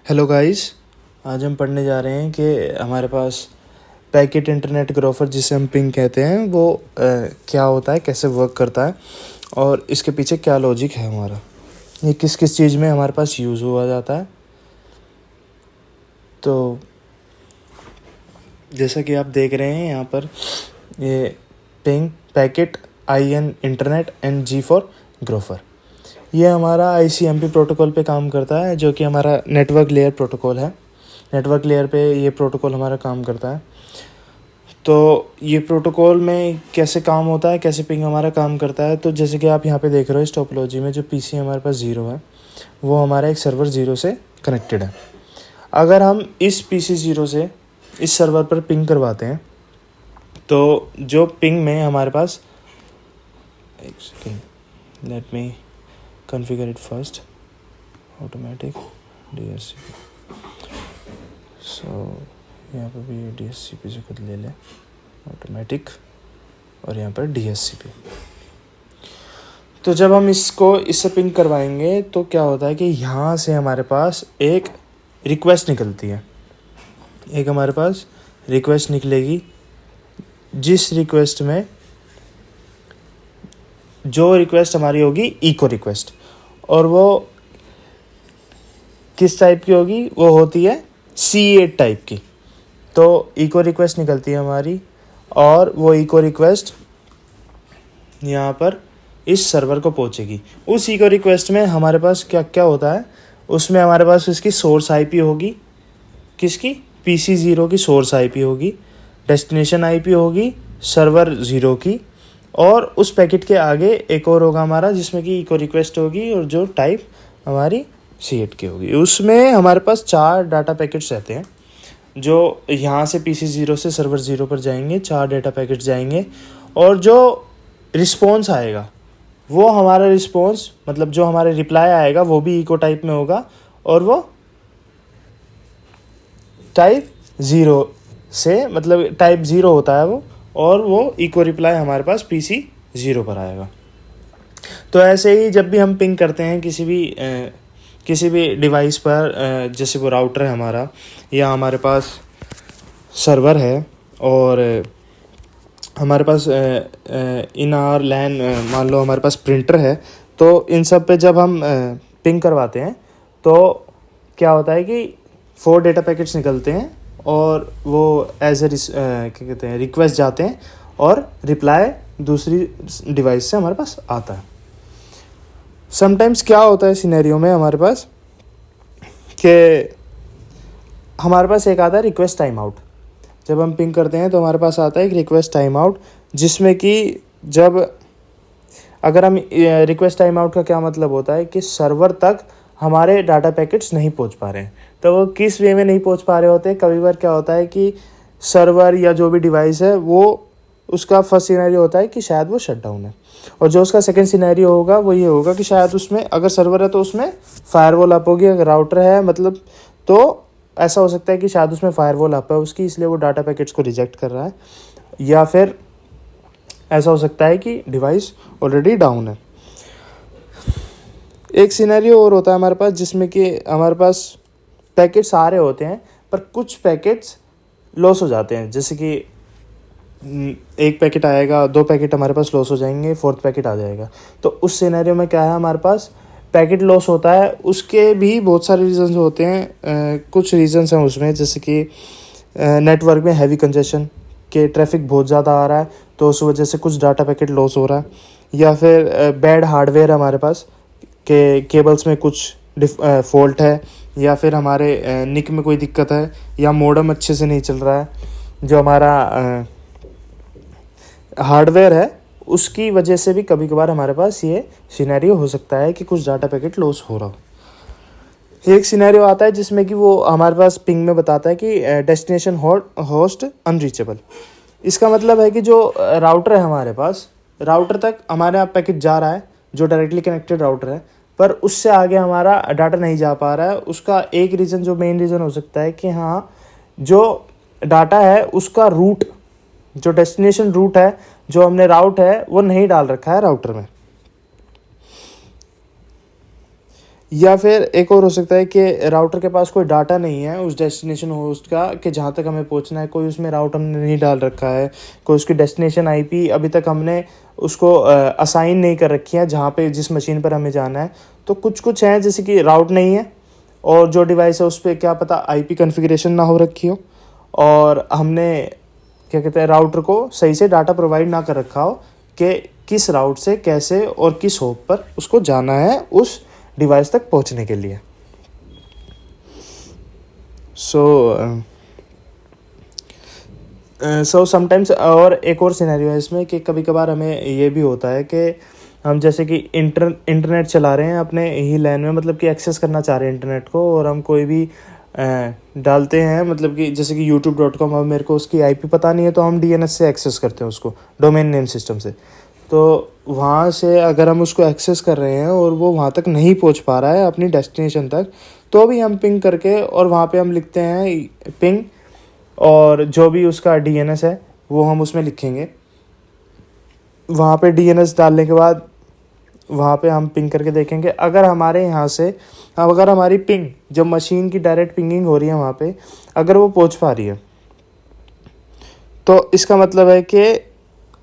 Hello guys, आज हम पढ़ने जा रहे हैं कि हमारे पास पैकेट इंटरनेट ग्रोफर जिसे हम पिंग कहते हैं वो क्या होता है, कैसे वर्क करता है और इसके पीछे क्या लॉजिक है हमारा, ये किस किस चीज़ में हमारे पास यूज़ हुआ जाता है। तो जैसा कि आप देख रहे हैं यहाँ पर ये ping packet IN internet and G for Grofer, ये हमारा ICMP प्रोटोकॉल पे काम करता है जो कि हमारा नेटवर्क लेयर प्रोटोकॉल है। नेटवर्क लेयर पे ये प्रोटोकॉल हमारा काम करता है। तो ये प्रोटोकॉल में कैसे काम होता है, कैसे पिंग हमारा काम करता है, तो जैसे कि आप यहाँ पे देख रहे हो इस टोपोलॉजी में जो PC हमारे पास 0 है वो हमारा एक सर्वर 0 से कनेक्टेड है। अगर हम इस PC 0 से इस सर्वर पर पिंग करवाते हैं तो जो पिंग में हमारे पास, एक second, let me configure it first, automatic DHCP। सो यहाँ पर भी DHCP से खुद ले लें, ऑटोमेटिक, और यहाँ पर DHCP। तो जब हम इसको इससे पिंग करवाएंगे तो क्या होता है कि यहाँ से हमारे पास एक रिक्वेस्ट निकलती है, एक हमारे पास रिक्वेस्ट निकलेगी जिस रिक्वेस्ट में जो रिक्वेस्ट हमारी होगी इको रिक्वेस्ट, और वो किस टाइप की होगी, वो होती है C8 टाइप की। तो इको रिक्वेस्ट निकलती है हमारी और वो इको रिक्वेस्ट यहाँ पर इस सर्वर को पहुँचेगी। उस इको रिक्वेस्ट में हमारे पास क्या क्या होता है, उसमें हमारे पास इसकी सोर्स IP होगी, किसकी, PC 0 की सोर्स IP होगी, डेस्टिनेशन IP होगी सर्वर 0 की, और उस पैकेट के आगे एक और होगा हमारा जिसमें कि इको रिक्वेस्ट होगी और जो टाइप हमारी C8 की होगी। उसमें हमारे पास 4 डाटा पैकेट्स रहते हैं जो यहाँ से PC 0 से सर्वर 0 पर जाएंगे। 4 डाटा पैकेट्स जाएंगे और जो रिस्पॉन्स आएगा वो हमारा रिस्पॉन्स, मतलब जो हमारे रिप्लाई आएगा वो भी इको टाइप में होगा और वो टाइप 0 से, मतलब टाइप 0 होता है वो, और वो इको रिप्लाई हमारे पास PC 0 पर आएगा। तो ऐसे ही जब भी हम पिंग करते हैं किसी भी डिवाइस पर, जैसे वो राउटर है हमारा या हमारे पास सर्वर है और हमारे पास इन आर लैन, मान लो हमारे पास प्रिंटर है, तो इन सब पे जब हम पिंग करवाते हैं तो क्या होता है कि 4 डेटा पैकेट्स निकलते हैं और वो एज ए क्या कहते हैं रिक्वेस्ट जाते हैं और रिप्लाई दूसरी डिवाइस से हमारे पास आता है। समटाइम्स क्या होता है सिनेरियो में हमारे पास कि हमारे पास एक आता है रिक्वेस्ट टाइम आउट। जब हम पिंग करते हैं तो हमारे पास आता है एक रिक्वेस्ट टाइम आउट, जिसमें कि जब अगर हम रिक्वेस्ट टाइम आउट का क्या मतलब होता है कि सर्वर तक हमारे डाटा पैकेट्स नहीं पहुंच पा रहे हैं। तो वो किस वे में नहीं पहुंच पा रहे होते, कभी बार क्या होता है कि सर्वर या जो भी डिवाइस है वो, उसका फर्स्ट सिनेरियो होता है कि शायद वो शट डाउन है, और जो उसका सेकंड सिनेरियो होगा वो ये होगा कि शायद उसमें, अगर सर्वर है तो उसमें फायरवॉल अप होगी, अगर राउटर है मतलब तो ऐसा हो सकता है कि शायद उसमें फायरवॉल अप है उसकी, इसलिए वो डाटा पैकेट्स को रिजेक्ट कर रहा है, या फिर ऐसा हो सकता है कि डिवाइस ऑलरेडी डाउन है। एक सिनेरियो और होता है हमारे पास जिसमें कि हमारे पास पैकेट्स आ रहे होते हैं पर कुछ पैकेट्स लॉस हो जाते हैं, जैसे कि एक पैकेट आएगा, 2 पैकेट हमारे पास लॉस हो जाएंगे, 4th पैकेट आ जाएगा। तो उस सिनेरियो में क्या है, हमारे पास पैकेट लॉस होता है, उसके भी बहुत सारे रीजंस होते हैं। कुछ रीजंस हैं उसमें, जैसे कि नेटवर्क में हैवी कंजेशन के ट्रैफिक बहुत ज़्यादा आ रहा है तो उस वजह से कुछ डाटा पैकेट लॉस हो रहा है, या फिर बैड हार्डवेयर हमारे पास के केबल्स में कुछ फॉल्ट है, या फिर हमारे निक में कोई दिक्कत है, या मॉडेम अच्छे से नहीं चल रहा है, जो हमारा हार्डवेयर है उसकी वजह से भी कभी कभार हमारे पास ये सिनेरियो हो सकता है कि कुछ डाटा पैकेट लॉस हो रहा हो। एक सिनेरियो आता है जिसमें कि वो हमारे पास पिंग में बताता है कि डेस्टिनेशन होस्ट अनरीचेबल। इसका मतलब है कि जो राउटर है हमारे पास, राउटर तक हमारे यहाँ पैकेट जा रहा है जो डायरेक्टली कनेक्टेड राउटर है, पर उससे आगे हमारा डाटा नहीं जा पा रहा है। उसका एक रीज़न, जो मेन रीज़न हो सकता है कि हाँ, जो डाटा है उसका रूट, जो डेस्टिनेशन रूट है, जो हमने राउट है वो नहीं डाल रखा है राउटर में, या फिर एक और हो सकता है कि राउटर के पास कोई डाटा नहीं है उस डेस्टिनेशन होस्ट का कि जहाँ तक हमें पहुँचना है, कोई उसमें राउट हमने नहीं डाल रखा है, कोई उसकी डेस्टिनेशन आईपी अभी तक हमने उसको असाइन नहीं कर रखी है जहाँ पे जिस मशीन पर हमें जाना है। तो कुछ हैं जैसे कि राउट नहीं है और जो डिवाइस है उस पर क्या पता आईपी कॉन्फ़िगरेशन ना हो रखी हो, और हमने क्या कहते हैं राउटर को सही से डाटा प्रोवाइड ना कर रखा हो कि किस राउट से कैसे और किस होप पर उसको जाना है उस डिवाइस तक पहुंचने के लिए। सो समटाइम्स और एक और सिनेरियो है इसमें कि कभी कभार हमें ये भी होता है कि हम जैसे कि इंटरनेट चला रहे हैं अपने ही लैन में, मतलब कि एक्सेस करना चाह रहे हैं इंटरनेट को, और हम कोई भी डालते हैं, मतलब कि जैसे कि youtube.com, अब मेरे को उसकी आईपी पता नहीं है तो हम डीएनएस से एक्सेस करते हैं उसको, डोमेन नेम सिस्टम से। तो वहाँ से अगर हम उसको एक्सेस कर रहे हैं और वो वहाँ तक नहीं पहुँच पा रहा है अपनी डेस्टिनेशन तक, तो भी हम पिंग करके और वहाँ पे हम लिखते हैं पिंग, और जो भी उसका डीएनएस है वो हम उसमें लिखेंगे। वहाँ पे डीएनएस डालने के बाद वहाँ पे हम पिंग करके देखेंगे अगर हमारे यहाँ से, अगर हमारी पिंग जब मशीन की डायरेक्ट पिंगिंग हो रही है वहाँ पे अगर वो पहुँच पा रही है, तो इसका मतलब है कि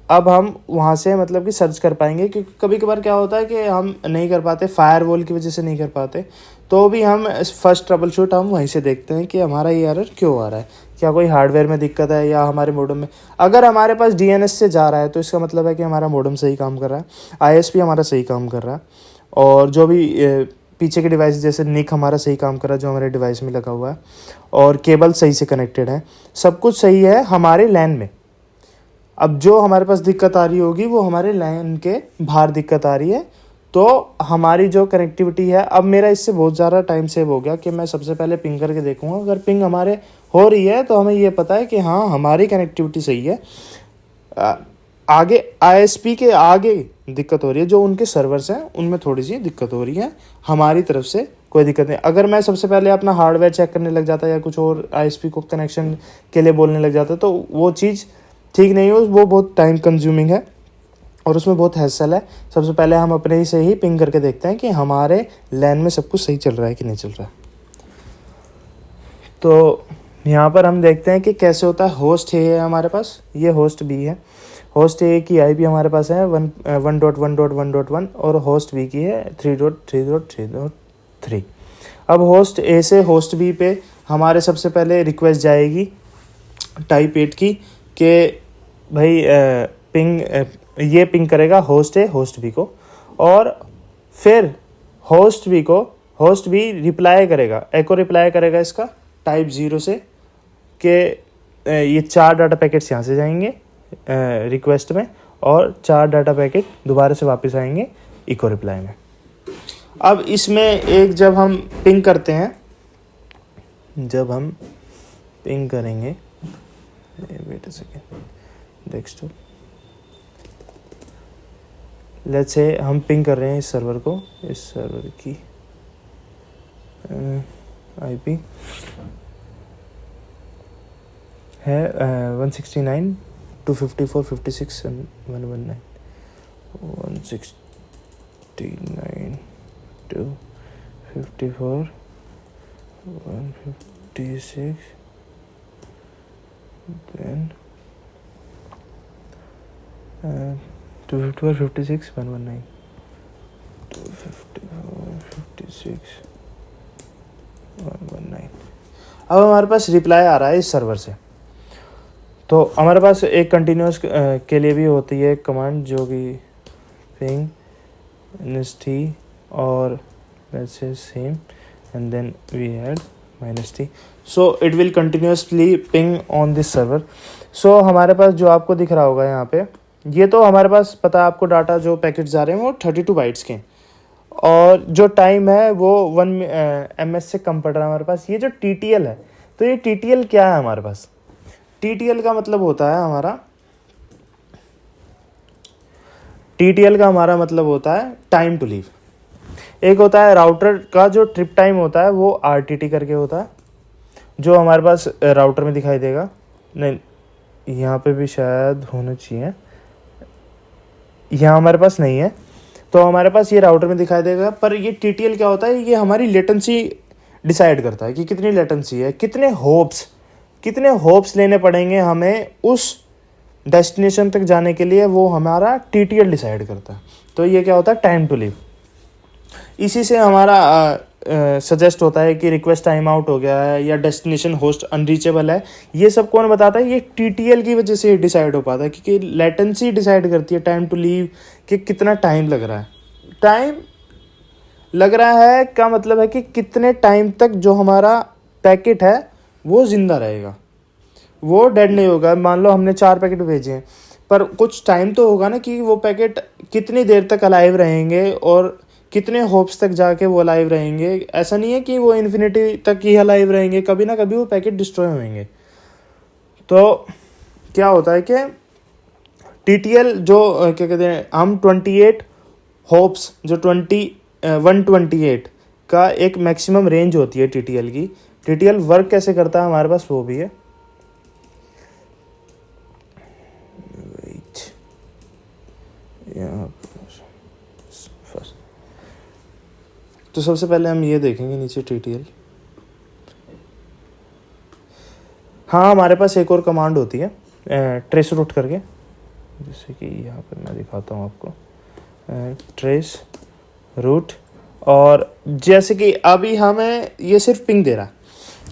अब हम वहाँ से मतलब कि सर्च कर पाएंगे। क्योंकि कभी कभार क्या होता है कि हम नहीं कर पाते, फायरवॉल की वजह से नहीं कर पाते, तो भी हम फर्स्ट ट्रबल शूट हम वहीं से देखते हैं कि हमारा ये एरर क्यों आ रहा है, क्या कोई हार्डवेयर में दिक्कत है या हमारे मॉडेम में। अगर हमारे पास डीएनएस से जा रहा है तो इसका मतलब है कि हमारा मॉडेम सही काम कर रहा है, आईएसपी हमारा सही काम कर रहा है, और जो भी पीछे के डिवाइस जैसे निक हमारा सही काम कर रहा है जो हमारे डिवाइस में लगा हुआ है, और केबल सही से कनेक्टेड है, सब कुछ सही है हमारे लैन में। अब जो हमारे पास दिक्कत आ रही होगी वो हमारे लैन के बाहर दिक्कत आ रही है, तो हमारी जो कनेक्टिविटी है, अब मेरा इससे बहुत ज़्यादा टाइम सेव हो गया कि मैं सबसे पहले पिंग करके देखूंगा। अगर पिंग हमारे हो रही है तो हमें ये पता है कि हाँ हमारी कनेक्टिविटी सही है। आगे आईएसपी के आगे दिक्कत हो रही है, जो उनके सर्वर्स हैं उनमें थोड़ी सी दिक्कत हो रही है, हमारी तरफ से कोई दिक्कत नहीं। अगर मैं सबसे पहले अपना हार्डवेयर चेक करने लग जाता या कुछ और आईएसपी को कनेक्शन के लिए बोलने लग जाता तो वो चीज़ ठीक नहीं हो, वो बहुत टाइम कंज्यूमिंग है और उसमें बहुत हैसल है। सबसे पहले हम अपने ही से ही पिंग करके देखते हैं कि हमारे लैन में सब कुछ सही चल रहा है कि नहीं चल रहा है। तो यहाँ पर हम देखते हैं कि कैसे होता है। होस्ट ए है हमारे पास, ये होस्ट बी है। होस्ट ए की आईपी हमारे पास है 1.1.1.1 और होस्ट बी की है 3.3.3.3। अब होस्ट ए से होस्ट बी पे हमारे सबसे पहले रिक्वेस्ट जाएगी टाइप 8 की कि भाई पिंग, ये पिंग करेगा होस्ट ए होस्ट बी को, और फिर होस्ट बी रिप्लाई करेगा, एको रिप्लाई करेगा इसका टाइप 0 से कि ये 4 डाटा पैकेट्स यहाँ से जाएंगे रिक्वेस्ट में और 4 डाटा पैकेट दोबारा से वापस आएंगे इको रिप्लाई में। अब इसमें एक जब हम पिंग करते हैं, जब हम पिंग करेंगे, wait a second, desktop, let's से हम पिंग कर रहे हैं इस सर्वर को, इस सर्वर की आईपी है 169.254.56.119 169.254.156 then 254.56.119 254.56.119। अब हमारे पास रिप्लाई आ रहा है इस सर्वर से। तो हमारे पास एक कंटिन्यूस के लिए भी होती है कमांड जो कि पिंग -t और let's say same and then we add -t, so it will continuously ping on this server। so हमारे पास जो आपको दिख रहा होगा यहाँ पे, ये तो हमारे पास पता है आपको डाटा जो पैकेट्स आ रहे हैं वो 32 बाइट्स के हैं, और जो टाइम है वो 1 ms से कम पड़ रहा है हमारे पास। ये जो TTL है, तो ये TTL क्या है हमारे पास? TTL का मतलब होता है मतलब होता है टाइम टू लीव। एक होता है राउटर का जो ट्रिप टाइम होता है वो RTT करके होता है, जो हमारे पास राउटर में दिखाई देगा। नहीं, यहाँ पे भी शायद होना चाहिए, यहाँ हमारे पास नहीं है, तो हमारे पास ये राउटर में दिखाई देगा। पर ये TTL क्या होता है, ये हमारी लेटेंसी डिसाइड करता है कि कितनी लेटेंसी है, कितने होप्स लेने पड़ेंगे हमें उस डेस्टिनेशन तक जाने के लिए, वो हमारा TTL डिसाइड करता है। तो ये क्या होता है, टाइम टू लीव। इसी से हमारा सजेस्ट होता है कि रिक्वेस्ट टाइम आउट हो गया है या डेस्टिनेशन होस्ट अनरीचेबल है। ये सब कौन बताता है, ये TTL की वजह से डिसाइड हो पाता है, क्योंकि लेटेंसी डिसाइड करती है टाइम टू लीव कि कितना टाइम लग रहा है। टाइम लग रहा है का मतलब है कि कितने टाइम तक जो हमारा पैकेट है वो ज़िंदा रहेगा, वो डेड नहीं होगा। मान लो हमने 4 पैकेट भेजे हैं, पर कुछ टाइम तो होगा ना कि वो पैकेट कितनी देर तक अलाइव रहेंगे और कितने होप्स तक जाके वो अलाइव रहेंगे। ऐसा नहीं है कि वो इन्फिनिटी तक ही अलाइव रहेंगे, कभी ना कभी वो पैकेट डिस्ट्रॉय होंगे। तो क्या होता है कि TTL जो क्या कहते हैं, हम 28 होप्स, जो 128 का एक मैक्सिमम रेंज होती है TTL की। TTL वर्क कैसे करता है हमारे पास वो भी है। वेट, यहाँ पर फर्स्ट तो सबसे पहले हम ये देखेंगे नीचे TTL। हाँ, हमारे पास एक और कमांड होती है ट्रेस रूट करके, जैसे कि यहाँ पर मैं दिखाता हूँ आपको, ट्रेस रूट। और जैसे कि अभी हमें ये सिर्फ पिंग दे रहा है,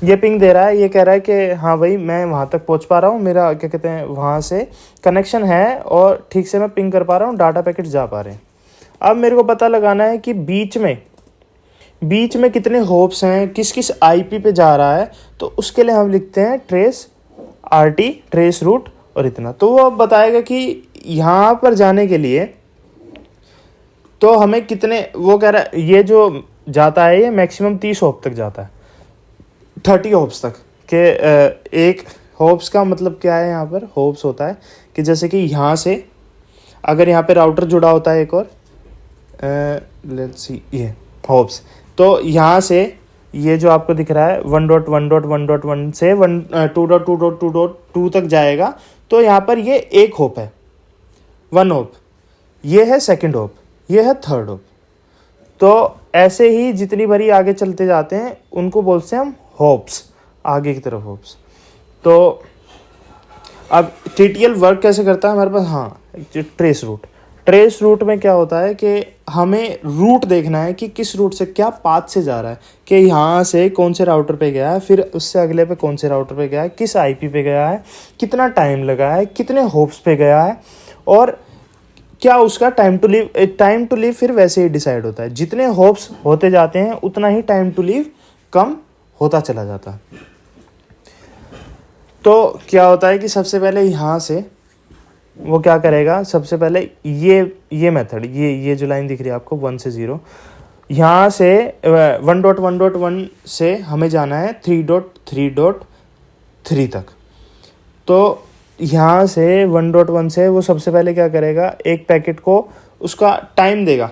ये पिंग दे रहा है, ये कह रहा है कि हाँ भाई मैं वहाँ तक पहुँच पा रहा हूँ, मेरा क्या कहते हैं वहाँ से कनेक्शन है और ठीक से मैं पिंग कर पा रहा हूँ, डाटा पैकेट जा पा रहे हैं। अब मेरे को पता लगाना है कि बीच में कितने होप्स हैं, किस किस IP पे जा रहा है। तो उसके लिए हम लिखते हैं ट्रेस RT ट्रेस रूट और इतना। तो वो अब बताएगा कि यहाँ पर जाने के लिए तो हमें कितने, वो कह रहा है ये जो जाता है ये मैक्सिमम 30 होप तक जाता है, 30 होप्स तक के। एक होप्स का मतलब क्या है, यहाँ पर होप्स होता है कि जैसे कि यहाँ से अगर यहाँ पे राउटर जुड़ा होता है एक और, लेट्स सी ये होप्स, तो यहाँ से ये जो आपको दिख रहा है 1.1.1.1 से 2.2.2.2 तक जाएगा। तो यहाँ पर ये एक होप है, 1 होप, ये है सेकंड होप, ये है थर्ड होप। तो ऐसे ही जितनी बारी आगे चलते जाते हैं उनको बोलते हैं हम होप्स, आगे की तरफ होप्स। तो अब TTL वर्क कैसे करता है हमारे पास, हाँ, ट्रेस रूट में क्या होता है कि हमें रूट देखना है कि किस रूट से, क्या पाथ से जा रहा है, कि यहाँ से कौन से राउटर पे गया है, फिर उससे अगले पे कौन से राउटर पे गया है, किस IP पे गया है, कितना टाइम लगा है, कितने होप्स पे गया है, और क्या उसका टाइम टू लीव फिर वैसे ही डिसाइड होता है। जितने होप्स होते जाते हैं उतना ही टाइम टू लीव कम होता चला जाता है। तो क्या होता है कि सबसे पहले यहाँ से वो क्या करेगा, सबसे पहले ये मेथड, ये जो लाइन दिख रही है आपको 1 से 0, यहाँ से 1.1.1 से हमें जाना है 3.3.3 तक। तो यहाँ से 1.1 से वो सबसे पहले क्या करेगा, एक पैकेट को उसका टाइम देगा,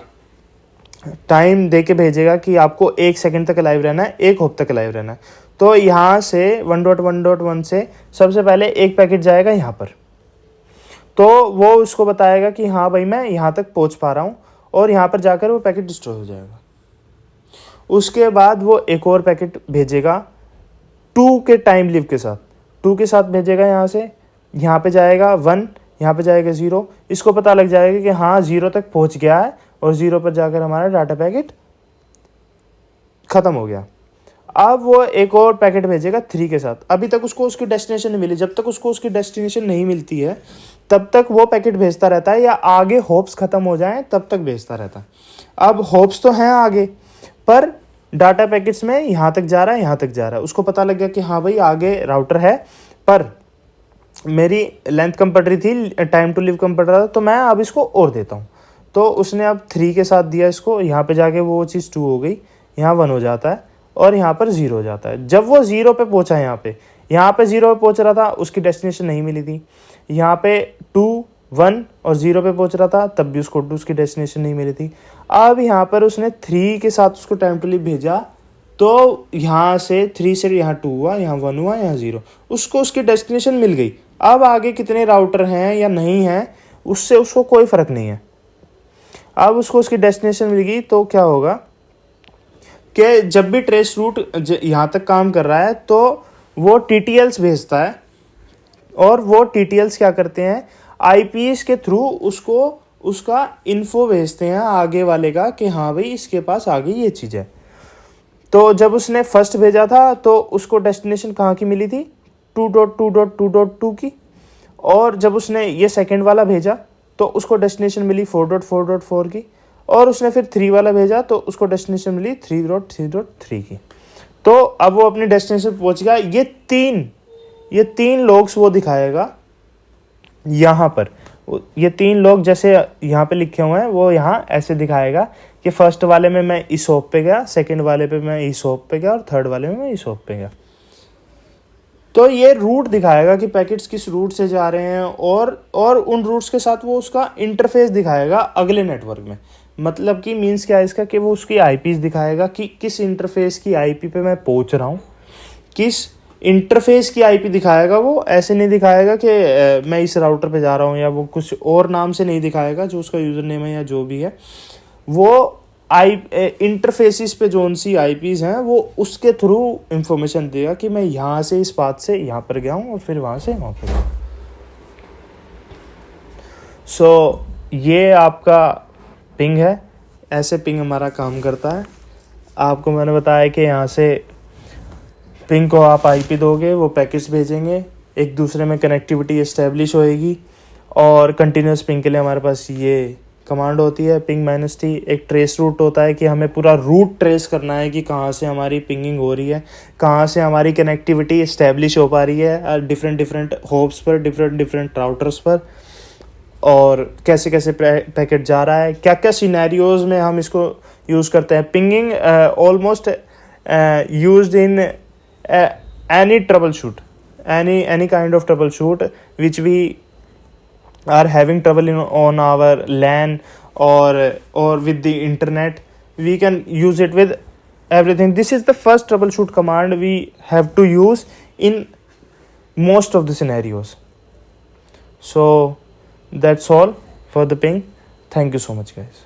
टाइम दे के भेजेगा कि आपको 1 सेकंड तक लाइव रहना है, 1 होप तक लाइव रहना है। तो यहाँ से 1.1.1 से सबसे पहले एक पैकेट जाएगा यहाँ पर, तो वो उसको बताएगा कि हाँ भाई मैं यहाँ तक पहुँच पा रहा हूँ, और यहाँ पर जाकर वो पैकेट डिस्ट्रॉय हो जाएगा। उसके बाद वो एक और पैकेट भेजेगा 2 के टाइम लिव के साथ, 2 के साथ भेजेगा। यहाँ से यहाँ पे जाएगा 1, यहाँ पे जाएगा 0। इसको पता लग जाएगा कि हाँ 0 तक पहुँच गया है, और 0 पर जाकर हमारा डाटा पैकेट ख़त्म हो गया। अब वो एक और पैकेट भेजेगा 3 के साथ। अभी तक उसको उसकी डेस्टिनेशन नहीं मिली, जब तक उसको उसकी डेस्टिनेशन नहीं मिलती है तब तक वो पैकेट भेजता रहता है, या आगे होप्स ख़त्म हो जाएं तब तक भेजता रहता है। अब होप्स तो हैं आगे, पर डाटा पैकेट्स में यहाँ तक जा रहा है, यहाँ तक जा रहा है। उसको पता लग गया कि हाँ भाई आगे राउटर है, पर मेरी लेंथ कम पड़ रही थी, टाइम टू लीव कम पड़ रहा था, तो मैं अब इसको और देता हूँ। तो उसने अब 3 के साथ दिया इसको, यहाँ पे जाके वो चीज़ 2 हो गई, यहाँ 1 हो जाता है, और यहाँ पर 0 हो जाता है। जब वो 0 पे पहुँचा, यहाँ पे 0 पे पहुँच रहा था, उसकी डेस्टिनेशन नहीं मिली थी। यहाँ पे 2, 1 और 0 पे पहुँच रहा था, तब भी उसको उसकी डेस्टिनेशन नहीं मिली थी। अब यहाँ पर उसने 3 के साथ उसको टाइम टू लीव भेजा, तो यहाँ से 3 से यहाँ 2 हुआ, यहाँ 1 हुआ, यहाँ 0, उसको उसकी डेस्टिनेशन मिल गई। अब आगे कितने राउटर हैं या नहीं हैं उससे उसको कोई फ़र्क नहीं है। अब उसको उसकी डेस्टिनेशन मिल गई तो क्या होगा कि जब भी ट्रेस रूट यहाँ तक काम कर रहा है तो वो TTLs भेजता है, और वो TTLs क्या करते हैं, IPs के थ्रू उसको उसका इन्फो भेजते हैं आगे वाले का कि हाँ भाई इसके पास आगे ये चीज़ है। तो जब उसने फर्स्ट भेजा था तो उसको डेस्टिनेशन कहाँ की मिली थी, 2.2.2.2 की, और जब उसने ये सेकंड वाला भेजा तो उसको डेस्टिनेशन मिली 4.4.4 की, और उसने फिर 3 वाला भेजा तो उसको डेस्टिनेशन मिली 3.3.3 की। तो अब वो अपनी डेस्टिनेशन पहुंच गया। ये तीन लॉग्स वो दिखाएगा यहाँ पर। ये 3 लॉग जैसे यहाँ पे लिखे हुए हैं वो यहाँ ऐसे दिखाएगा कि फर्स्ट वाले में मैं इस हॉप पे गया, सेकंड वाले पे मैं इस हॉप पे गया, और थर्ड वाले में मैं इस हॉप पे गया। तो ये रूट दिखाएगा कि पैकेट्स किस रूट से जा रहे हैं, और उन रूट्स के साथ वो उसका इंटरफेस दिखाएगा अगले नेटवर्क में। मतलब कि मीन्स क्या है इसका, कि वो उसकी IPs दिखाएगा कि किस इंटरफेस की IP पे मैं पहुंच रहा हूँ, किस इंटरफेस की IP दिखाएगा। वो ऐसे नहीं दिखाएगा कि मैं इस राउटर पे जा रहा हूँ, या वो कुछ और नाम से नहीं दिखाएगा जो उसका यूज़र नेम है या जो भी है। वो इंटरफेसिस पे जो सी IPs हैं वो उसके थ्रू इंफॉर्मेशन देगा कि मैं यहाँ से इस पाथ से यहाँ पर गया हूँ और फिर वहाँ से वहाँ पर गया। सो ये आपका पिंग है, ऐसे पिंग हमारा काम करता है। आपको मैंने बताया कि यहाँ से पिंग को आप IP दोगे, वो पैकेट्स भेजेंगे, एक दूसरे में कनेक्टिविटी इस्टेब्लिश होएगी, और कंटिन्यूस पिंग के लिए हमारे पास ये कमांड होती है पिंग -t। एक ट्रेस रूट होता है कि हमें पूरा रूट ट्रेस करना है कि कहाँ से हमारी पिंगिंग हो रही है, कहाँ से हमारी कनेक्टिविटी इस्टेब्लिश हो पा रही है डिफरेंट होप्स पर, डिफरेंट राउटर्स पर, और कैसे कैसे पैकेट जा रहा है, क्या क्या सिनेरियोज में हम इसको यूज़ करते हैं। Pinging almost used in any trouble shoot, any kind of troubleshoot which we are having trouble on our LAN or with the internet. We can use it with everything. This is the first troubleshoot command we have to use in most of the scenarios. So that's all for the ping. Thank you so much, guys.